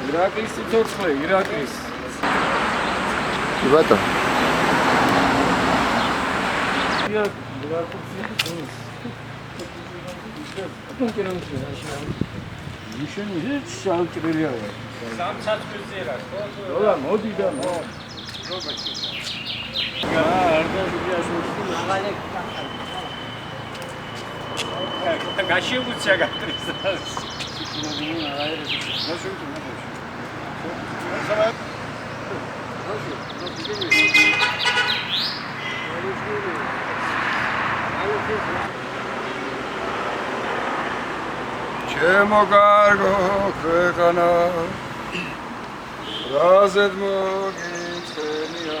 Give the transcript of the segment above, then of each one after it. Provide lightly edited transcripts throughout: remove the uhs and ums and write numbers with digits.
ირაკლის ცოცხლე, ირაკლის. კი ბატონო. ნიშანი შალჭრილია. სამცაცქვისზე რა ხო? რა მოდი და მო. გაშიუცია გატრისა. ჩემო კარგო ქვეყანა რაზედ მოგიწენია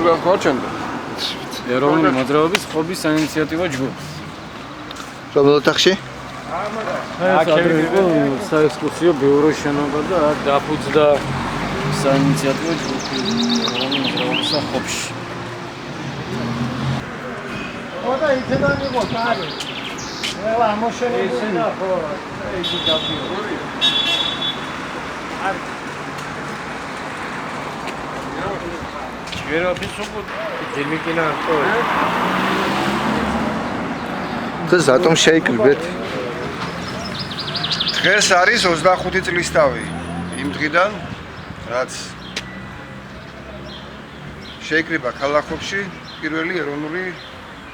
სულ ხორჩენდა ეროვნული მოძრაობის ხობის საინიციატივო ჯგუფი. რომელ ოთახში? აქ იყო საექსკურსიო ბიურო შენობა და დაფუძნდა საინიციატივო ჯგუფი ეროვნული მოძრაობის ხობში. ხოდა იქიდან იყო კარი. ყველა ამოშენებული. ესენა ხო, ეს დაფიო. ჯერაფის უკუთ დიმიკინა ხო. დღეს რატომ შეიკრიბეთ? დღეს არის 25 წლისთავი იმ დღიდან, რაც შეიკრიბა ქალაქ ხობში პირველი ეროვნული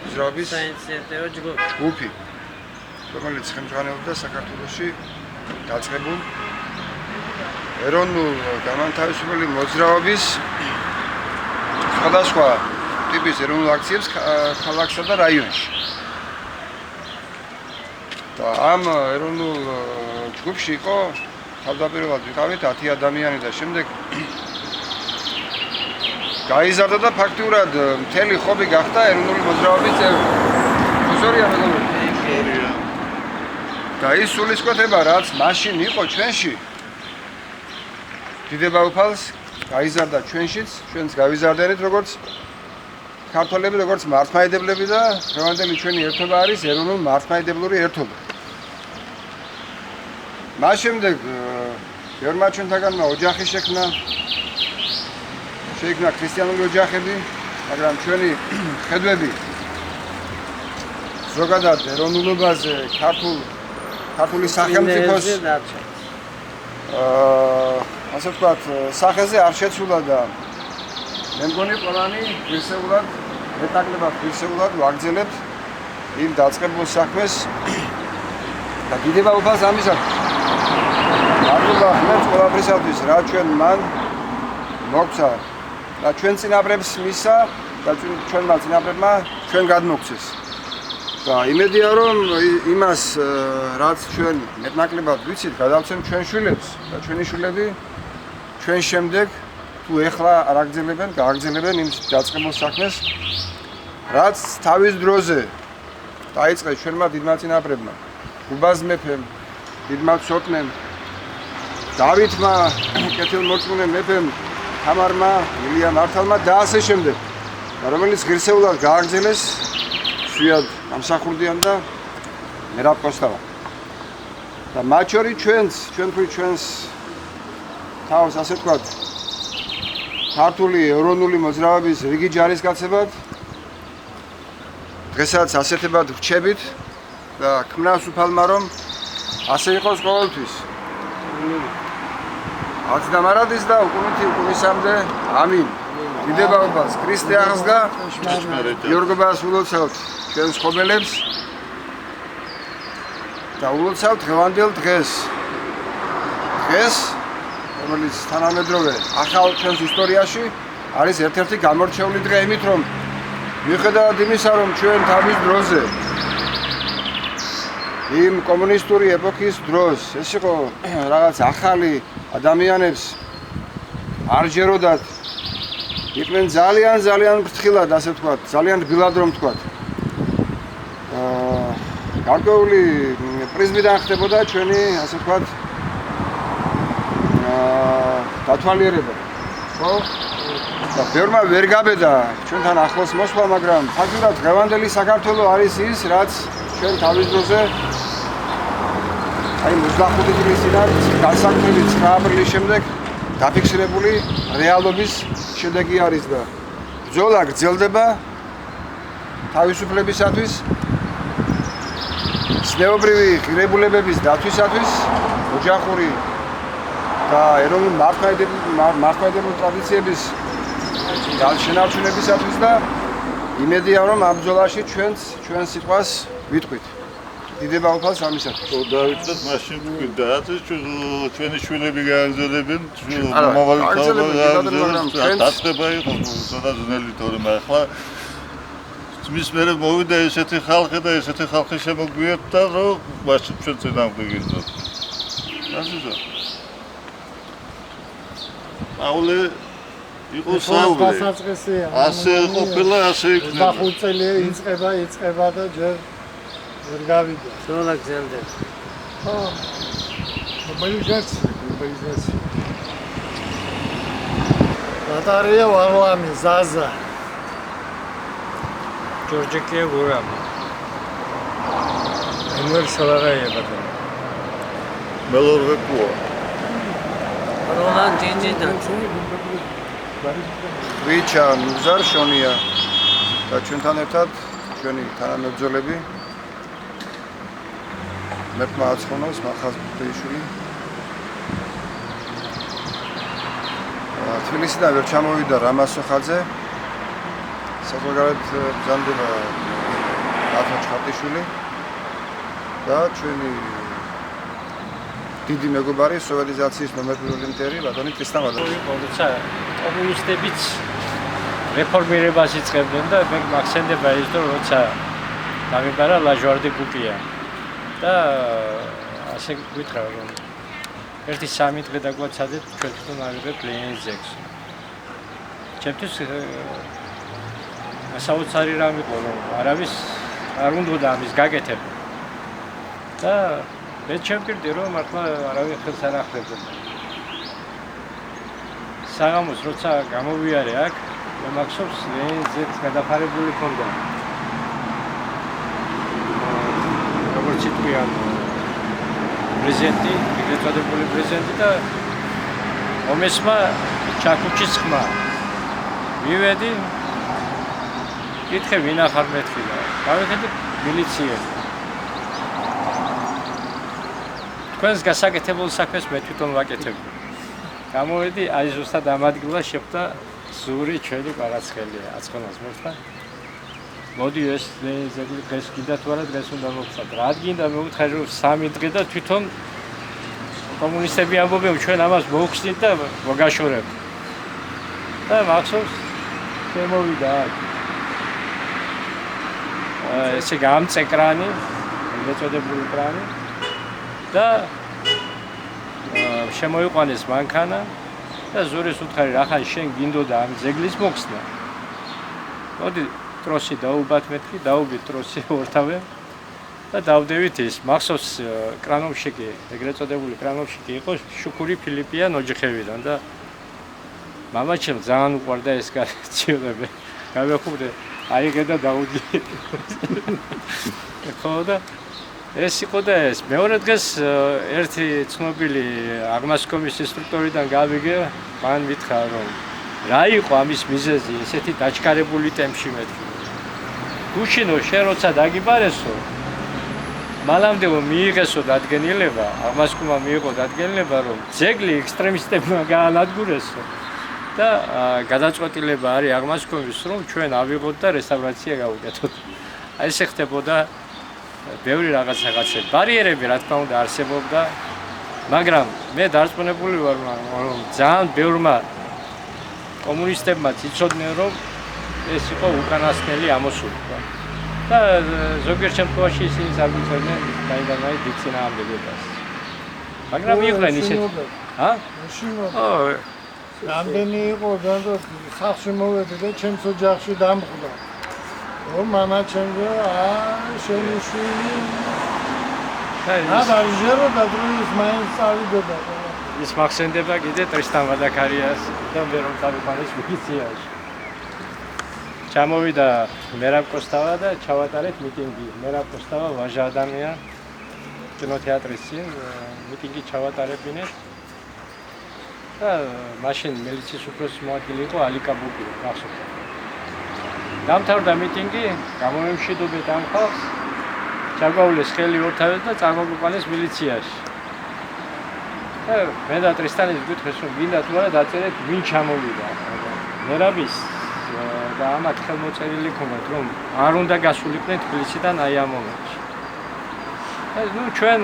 მოძრაობის საინიციატივო ჯგუფი, რომელიც ხელმძღვანელობდა საქართველოში დაწყებულ ეროვნულ გამანთავისუფლებელი მოძრაობის სხვადასხვა ტიპის ეროვნულ აქციებს ქალაქსა და რაიონში. და ამ ეროვნულ ჯგუფში იყო თავდაპირველად ვიყავით 10 ადამიანი და შემდეგ გაიზარდა და ფაქტიურად მთელი ხობი გახდა ეროვნული მოძრაობის წევრი. უსორია მეგობრებო. და ის სულისკვეთება, რაც მაშინ იყო ჩვენში, დიდება უფალს გაიზარდა ჩვენშიც, ჩვენც გავიზარდენით როგორც ქართველები, როგორც მართლმადიდებლები და დღევანდელი ჩვენი ერთობა არის ეროვნულ მართლმადიდებლური ერთობა. მას შემდეგ ბევრმა ჩვენთაგანმა ოჯახი შექმნა ქრისტიანული ოჯახები, მაგრამ ჩვენი ხედვები ზოგადად ეროვნულობაზე, ქართული სახელმწიფოს ასე ვთქვათ, სახეზე არ შეცვლა და მე მგონი ყველანი ღირსეულად, მეტნაკლებად ღირსეულად ვაგრძელებთ იმ დაწყებულ საქმეს და დიდება უფალს ამისათვის. მადლობა ხმებს ყველაფრისათვის, რა ჩვენ მან მოგცა და ჩვენ წინაპრებს მისცა და ჩვენმა წინაპრებმა ჩვენ გადმოგცეს. და იმედია რომ იმას რაც ჩვენ მეტნაკლებად ვიცით, გადავცემ ჩვენ შვილებს და ჩვენი შვილები ჩვენ შემდეგ თუ ეხლა არ აგრძელებენ, გააგრძელებენ იმ დაწყებულ საქმეს, რაც თავის დროზე დაიწყეს ჩვენმა დიდმა წინაპრებმა, გუბაზ მეფემ, დიდმა ცოტნემ, დავითმა, კეთილმორწმუნე მეფემ, თამარმა, ილია მართალმა და ასე შემდეგ. და რომელიც ღირსეულად გააგრძელეს შვიად ამსახურდიან და მერაბ კოსტავა. და მათ შორის ჩვენს თავს ასე ვთქვათ, ქართული ეროვნული მოძრაობის რიგი ჯარისკაცებად დღესაც ასეთებად ვრჩებით და ქმნავს უფალმა რომ ასე იყოს ყოველთვის. აცდა მარადის და უკუნითი უკუნისამდე ამინ. დიდება უფალს ქრისტე აღსდგა გიორგობას ულოცავთ ჩვენს ხობელებს და ულოცავთ დღევანდელ დღეს, რომელიც თანამედროვე ახალ ჩვენს ისტორიაში არის ერთ-ერთი გამორჩეული დღე იმით, რომ მიუხედავად იმისა, რომ ჩვენ თავის დროზე იმ კომუნისტური ეპოქის დროს ეს იყო რაღაც ახალი ადამიანებს არ ჯეროდათ, იყვნენ ძალიან ფრთხილად, ასე ვთქვათ, ძალიან რბილად რომ ვთქვათ. გარკვეული პრიზმიდან ხდებოდა ჩვენი, ასე ვთქვათ, დათვალიერება. ხო? და ბევრმა ვერ გაბედა ჩვენთან ახლოს მოსვლა, მაგრამ ფაქტობრივად დღევანდელი საქართველო არის ის, რაც ჩვენ თავის დროზე აი 25 წლის წინათ განსაკუთრებით 9 აპრილის შემდეგ დაფიქსირებული რეალობის შედეგი არის და ბრძოლა გრძელდება თავისუფლებისათვის, ცნეობრივი ღირებულებების დაცვისათვის, ოჯახური და ეროვნული მართლმადიდებლური ტრადიციების შენარჩუნებისათვის და იმედია რომ ამ ბრძოლაში ჩვენ სიტყვას ვიტყვით. დიდება უფალს ამისათვის. დავიწყოთ მაშინ გვიდა ჩვენი შვილები გააგრძელებენ მომავალი დაწყება იყო ცოტა ძნელი თორემ ახლა მის მერე მოვიდა ესეთი ხალხი და ესეთი ხალხი შემოგვიერთდა რომ მაშინ ჩვენ წინააღმდეგ გინდოთ. ასეა. აულე იყო საუბარი. ასე ყოფილა, ასე იქნება. 25 წელი იწყება და ჯერ ვერ გავიდა. ბრძოლა გრძელდება. ხო. მობილიზაცია. ნატარია ვარლამი ზაზა. ჯორჯიკია გურამი. ენვერ სალაღაია ბატონო. მელორვე კუა. როლან ჯინჯიდან. ვიჩა ნუზარ შონია და ჩვენთან ერთად ჩვენი თანამებრძოლები მერტმა აცხონოს მახაზ ბეიშვილი თბილისიდან ვერ ჩამოვიდა რამასო ხაძე საზღვარგარეთ ბრძანდება ათო ჩხატიშვილი და ჩვენი დიდი მეგობარი სოციალიზაციის ნომერ 1 ლიდერი ბატონი კრისტიან ვადაძე. როცა კომუნისტებიც რეფორმირებას იწყებდნენ და მე მახსენდება ის რომ როცა გამიბარა ლაჟვარდი ბუკია და ასე გითხრა რომ ერთი 3 დღე დაგვაცადეთ ჩვენ თვითონ ავიღეთ ლენინის ძეგლს. ჩემთვის საოცარი რამ იყო რომ არავის არ უნდა ამის გაკეთება და მე ჩემპირდი რომ მართლა არავინ ხელს არ ახლებდა. საღამოს როცა გამოვიარე აქ, მე მახსოვს ლენინის ძეგლს გადაფარებული ქონდა. როგორც იტყვიან პრეზიდენტი, ეგრეთ წოდებული პრეზიდენტი და ომესმა ჩაკუჩის ხმა. მივედი, კითხე ვინ ახარ მეთქი და გავიხედე მილიციელი. თქვენს გასაკეთებულ საქმეს მე თვითონ ვაკეთებ. გამოვედი, აი ზუსტად ამ ადგილას შეხვდა ზური ჩვენი პარაცხელია, აცხონას მერტყა. მოდი ეს ზეგლი დღეს კიდე თუ არა დღეს უნდა მოვხსნა. რა გინდა მეუთხარი რომ 3 დღე და თვითონ კომუნისტები ამბობენ ჩვენ ამას მოვხსნით და მოგაშორებთ. და მახსოვს შემოვიდა აქ. ესე გამწე კრანი, მეწოდებული კრანი. და შემოიყვანეს მანქანა და ზურის უთხარი რახან შენ გინდოდა ამ ზეგლის მოხსნა. მოდი ტროსი დაუბათ მეთქი, დაუბით ტროსი ორთავე და დავდევით ის. მახსოვს კრანოვშიკი, ეგრეთ წოდებული კრანოვშიკი იყო შუქური ფილიპიან ოჯახებიდან და მამაჩემ ძალიან უყვარდა ეს გარჩევები. გავეხურე, აიღე და დაუდი. ხო და ეს იყო და ეს მეორე დღეს ერთი ცნობილი აღმასკომის ინსტრუქტორიდან გავიგე, მან მითხრა რომ რა იყო ამის მიზეზი ესეთი დაჩქარებული ტემპში მეთქი. გუშინო შენ როცა დაგიბარესო, მანამდე მიიღესო დადგენილება, აღმასკომმა მიიღო დადგენილება რომ ძეგლი ექსტრემისტებმა გაანადგურესო და გადაწყვეტილება არის აღმასკომის რომ ჩვენ ავიღოთ და რესტავრაცია გავუკეთოთ. აი ეს ხდებოდა ბევრი რაღაცა ბარიერები რა თქმა უნდა არსებობდა, მაგრამ მე დარწმუნებული ვარ რომ ძალიან ბევრმა კომუნისტებმა იცოდნენ რომ ეს იყო უკანასკნელი ამოსული და ზოგიერთ შემთხვევაში ისინი ზარბიცოდნენ დაიდანაი დიდ წინააღმდეგობას. მაგრამ იყვნენ ისეთ ჰა? ო რამდენი იყო და სახში მოვედი და ჩემს ოჯახში დამხვდა. მამა ჩემზე შენი შვილი დაჟერო და დროის მაინც წავიდოდა. ის მახსენდება კიდე ტრისტან ვადაკარიას და მე რომ წავიყვანეს მილიციაში. ჩამოვიდა მერაბ კოსტავა და ჩავატარეთ მიტინგი. მერაბ კოსტავა ვაჟა ადამიანი კინოთეატრის წინ მიტინგი ჩავატარებინეთ. და მაშინ მილიციის უფროსის მოადგილე იყო ალიკა ბუკი, გახსოვთ. დამთავრდა მიტინგი, გამომემშვიდობეთ ამ ხალხს, ჩაგვავლეს ხელი ორთავად და წარმოგვიყვანეს მილიციაში. და მე და ტრისტანის გვითხეს, რომ გინდა თუ არა დაწერეთ ვინ ჩამოვიდა. მერაბის და ამათ ხელმოწერილი ქონდათ, რომ არ უნდა გასულიყვნენ თბილისიდან აი ამ მომენტში. ნუ ჩვენ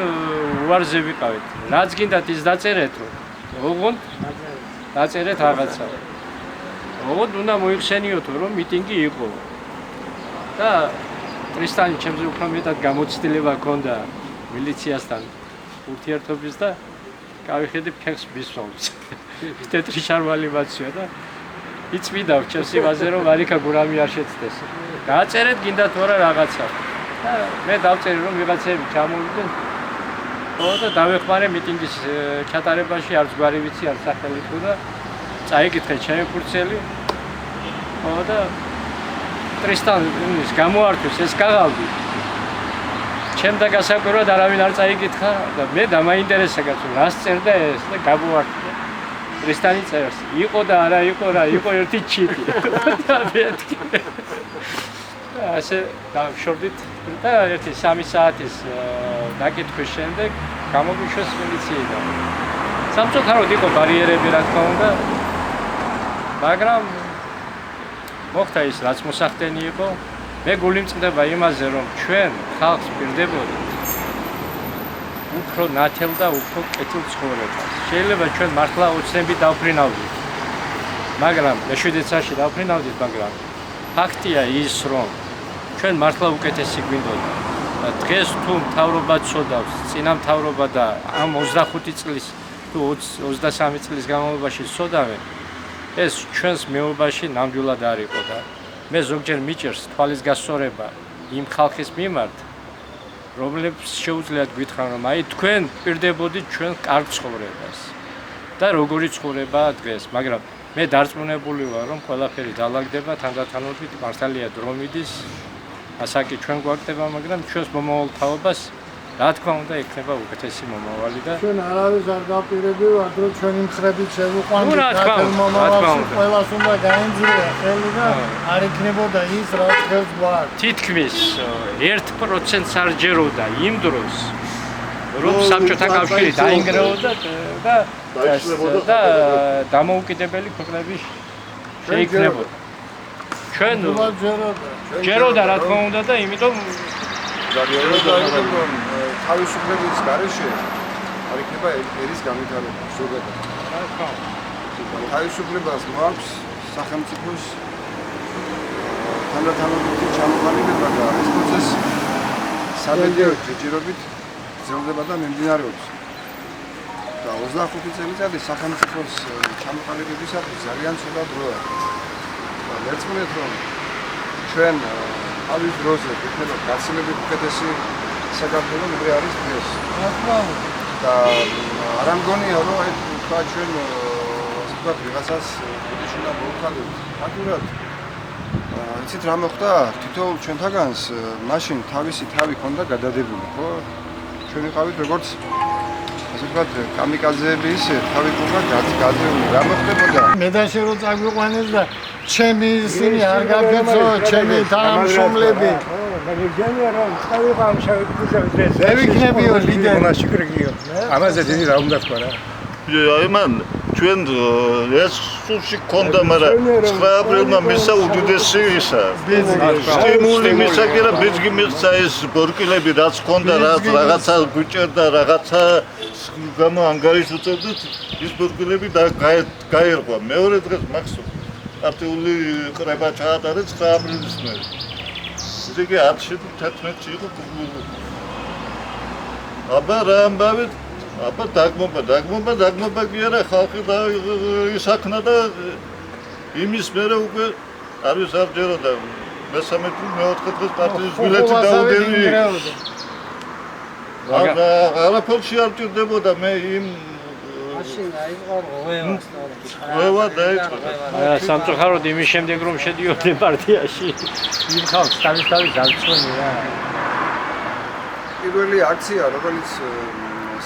უარზე ვიყავით. რაც გინდათ ის დაწერეთ, ოღონდ დაწერეთ რაღაცა. ოღონდ უნდა მოიხსენიოთ, რომ მიტინგი იყო. და ტრისტანი ჩემზე უფრო მეტად გამოცდილება ჰქონდა მილიციასთან ურთიერთობის და გავიხედე ფეხს მისვამს. თეთრი შარვალი მაცია და იწვიდა ჩემს იმაზე, რომ არიქა გურამი არ შეცდეს. დააწერეთ გინდა თუ არა რაღაცა. და მე დავწერე, რომ ვიღაცები ჩამოვიდნენ. და დავეხმარე მიტინგის ჩატარებაში, არც გვარი ვიცი, არც სახელი თუ და წაიკითხე ჩემი ფურცელი. და ტრისტანის გამოართვეს ეს კაღალდი. ჩემდა გასაკვირად არავინ არ წაიკითხა და მე დამაინტერესა კაცო, რას წერდა ეს და გამოართვე. ტრისტანი წერს, იყო და არა იყო რა, იყო ერთი ჩიტი. და მეთქი. ასე დავშორდით და ერთი 3 საათის დაკითხვის შემდეგ გამოგვიშვეს მილიციიდან. სამწუხაროდ იყო ბარიერები რა თქმა უნდა, მაგრამ მოხდა ის რაც მოსახდენი იყო. მე გული მწყდება იმაზე, რომ ჩვენ ხალხს პირდებოდით უფრო ნათელ და უფრო კეთილ ცხოვრებას. შეიძლება ჩვენ მართლა ოცნებით დავფრინავდით, მაგრამ მეშვიდეცაში დავფრინავდით, მაგრამ ფაქტია ის, რომ ჩვენ მართლა უკეთესი გვინდოდა. დღეს თუ მთავრობა წოდავს, წინა მთავრობა და ამ 25 წლის თუ 23 წლის განმავლობაში წოდავენ, ეს ჩვენს მეუბაში ნამდვილად არ იყო და მე ზოგჯერ მიჭერს თვალის გასწორება იმ ხალხის მიმართ, რომლებიც შეუძლიათ გითხრან, რომ აი თქვენ პირდებოდით ჩვენ კარგ ცხოვრებას და როგორი ცხოვრებაა დღეს, მაგრამ მე დარწმუნებული ვარ, რომ ყველაფერი დაალაგდება თანდათანობით, მართალია დრო მიდის, ასაკი ჩვენ გვაგდება, მაგრამ ჩვენს მომავალ თაობას რა თქმა უნდა იქნება უკეთესი მომავალი და ჩვენ არავის არ გავპირებივართ, რომ ჩვენი მხრებით შევიყვანოთ ქართულ მომავალში, ყველას უნდა გაემძლეა ხელი და არ იქნებოდა ის, რაც ხელს გვაქვს. თითქმის 1%-ს არ ჯეროდა იმ დროს, რომ საბჭოთა კავშირი დაინგრეოდა და დამოუკიდებელი ქვეყნები შეიქმნებოდა. ჩვენ ჯეროდა რა თქმა უნდა და იმიტომ თავისუფლების გარეშე არ იქნება ერის განვითარება ზოგადად. თავისუფლებას მოაქვს სახელმწიფოს თანდათანობითი ჩამოყალიბება და ეს პროცესი სამედიო ჯერჯერობით გრძელდება და მიმდინარეობს. და 25 წელიწადი სახელმწიფოს ჩამოყალიბებისათვის ძალიან ცუდა დროა. მერწმუნეთ რომ ჩვენ ამის დროზე იქნება გაცილებით უკეთესი საქართველო ვიდრე არის დღეს. და არ ამგონია რომ აი თქვა ჩვენ ასე ვთქვათ ვიღაცას ბუდიში უნდა მოვხადოთ. ფაქტურად იცით რა მოხდა? თითოეულ ჩვენთაგანს მაშინ თავისი თავი ქონდა გადადებული, ხო? ჩვენ ვიყავით როგორც ასე ვთქვათ კამიკაძეები ისე თავი ქონდა გადადებული. რა მოხდებოდა? მე და შენ რო წაგვიყვანეს და ჩემი ისინი არ გაგეცო, ჩემი თანამშრომლები. მეგზენია რომ წავიღა ამ შევიკრიბე. მე ვიქნებიო ლიდერი. მაშინ კრიგიო. ამაზე დიდი რა უნდა თქვა რა. აი მან ჩვენ ეს სულში ქონდა, მაგრამ 9 აპრილმა მისცა უდიდესი ისა. სტიმული მისცა კი რა ბეძგი მისცა ეს ბორკილები რაც ქონდა, რაღაცა გვიჭერდა, რაღაცა გამო ანგარიშს უწევდით, ის ბორკილები და გაერყვა. მეორე დღეს მახსოვს არტიული ყრება ჩაატარეს 9 აპრილის მერე. ისე კი 10-11 იყო პუბლიკური. აბა რა ამბავით? აბა დაგმობა კი არა, ხალხი და ისაქნა და იმის მერე უკვე არის არ ჯეროდა. მესამე თუ მეოთხე დღეს პარტიის ბილეთი დაუდევი. არაფერში არ ჭირდებოდა მე იმ მაშინ აიყო რღვევა. რღვევა დაიწყო. სამწუხაროდ იმის შემდეგ რომ შედიოდნენ პარტიაში, იმ ხალხს თავისთავად ძალწმუნი რა. პირველი აქცია, რომელიც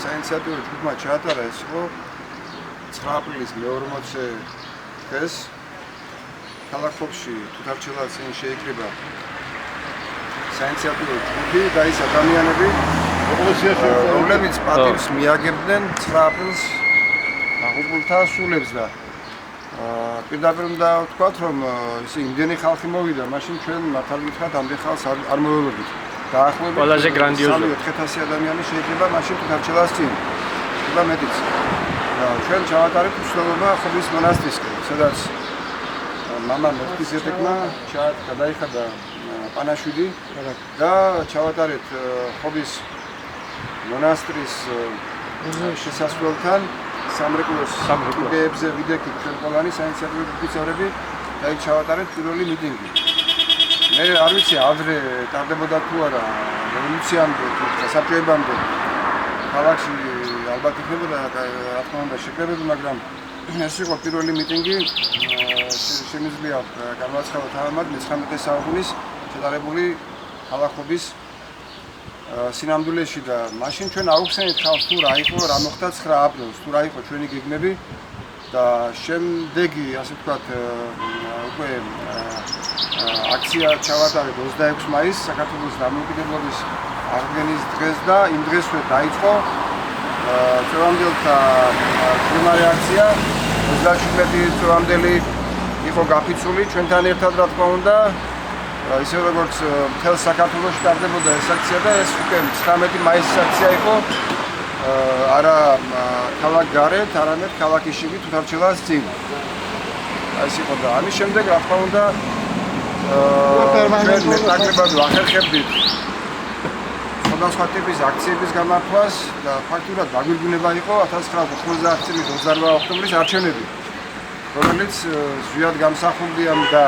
საინიციატივო ჯგუფმა ჩაატარა, ეს იყო 9 აპრილის მე-40 დღეს ქალაქ ხობში თუთარჩელად წინ შეიკრიბა საინიციატივო ჯგუფი და ის ადამიანები, რომლებიც პატივს მიაგებდნენ 9 აპრილს აღუბულთა სულებს და პირდაპირ უნდა ვთქვათ, რომ ისე იმდენი ხალხი მოვიდა, მაშინ ჩვენ მართალი გითხრათ, ამდენ ხალხს არ მოველოდით. დაახლოებით ყველაზე გრანდიოზული 400 ადამიანი შეიძლება მაშინ თუთარჩელას წინ. და მეტიც. ჩვენ ჩავატარეთ უსვლელობა ხობის მონასტრისკენ, სადაც მამა მეთქიზეთეკმა გადაიხადა პანაშვიდი და ჩავატარეთ ხობის მონასტრის შესასვლელთან სამრეკლოს კიბეებზე ვიდექით ჩვენ ყველანი საინიციატივო ჯგუფის წევრები და იქ ჩავატარეთ პირველი მიტინგი. მე არ ვიცი ადრე ტარდებოდა თუ არა რევოლუციამდე თუ საბჭოებამდე ქალაქში ალბათ იქნებოდა რა თქმა უნდა შეკრებები, მაგრამ ეს იყო პირველი მიტინგი შემიძლია განვაცხადოთ ამათ 19 საუკუნის შედარებული ქალაქობის სინამდვილეში და მაშინ ჩვენ აუხსენეთ ხალხს თუ რა იყო, რა მოხდა 9 აპრილს, თუ რა იყო ჩვენი გეგმები და შემდეგი, ასე ვთქვათ, უკვე აქცია ჩავატარეთ 26 მაისს საქართველოს დამოუკიდებლობის აღდგენის დღეს და იმ დღესვე დაიწყო წევამდელთა ჟურნალი აქცია 37 წევამდელი იყო გაფიცული ჩვენთან ერთად რა თქმა უნდა ისე როგორც მთელ საქართველოში ტარდებოდა ეს აქცია და ეს უკვე 19 მაისის აქცია იყო არა ქალაქ გარეთ, არამედ ქალაქ იშივი თუთარჩელას წინ. ეს იყო და ამის შემდეგ რა თქმა უნდა ჩვენ მეტნაკლებად ვახერხებდით სხვადასხვა ტიპის აქციების გამართვას და ფაქტურად დაგვირგვინება იყო 1990 წლის 28 ოქტომბრის არჩევნები, რომელიც ზვიად გამსახურდიამ და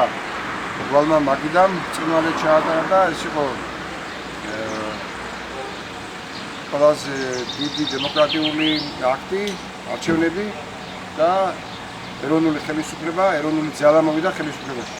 ვალმა მაგიდამ წინვალე ჩაატარა და ეს იყო ყველაზე დიდი დემოკრატიული აქტი, არჩევნები და ეროვნული ხელისუფლება, ეროვნული ძალა მოვიდა ხელისუფლებაში.